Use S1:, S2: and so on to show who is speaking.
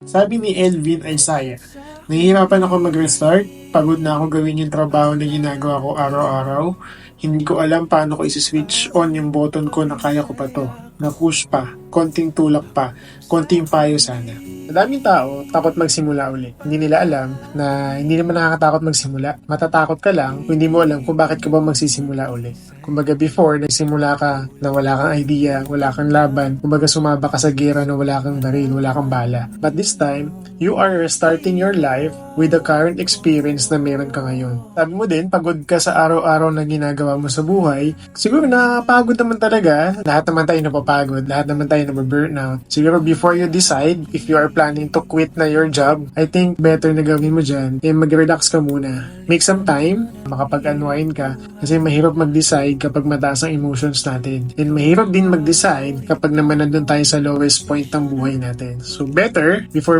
S1: Sabi ni Elvin Isaiah, nahihirapan ako mag-restart, pagod na ako gawin yung trabaho na ginagawa ko araw-araw, hindi ko alam paano ko isi-switch on yung button ko na kaya ko pa to, na push pa, konting tulak pa, konting payo sana. Madaming tao takot magsimula ulit. Hindi nila alam na hindi naman nakakatakot magsimula. Matatakot ka lang kung hindi mo alam kung bakit ka ba magsisimula ulit. Kumbaga before, nagsimula ka na wala kang idea, wala kang laban. Kumbaga sumaba ka sa gera na wala kang baril, wala kang bala. But this time, you are restarting your life with the current experience na meron ka ngayon. Sabi mo din, pagod ka sa araw-araw na ginagawa mo sa buhay. Siguro nakapagod naman talaga. Lahat naman tayo napapagod. Lahat naman tayo nababurnout. Siguro before you decide if you are planning to quit na your job, I think better na gawin mo dyan, mag-relax ka muna. Make some time, makapag-unwind ka. Kasi mahirap mag-decide kapag mataas ang emotions natin. And mahirap din mag-decide kapag naman nandun tayo sa lowest point ng buhay natin. So better, before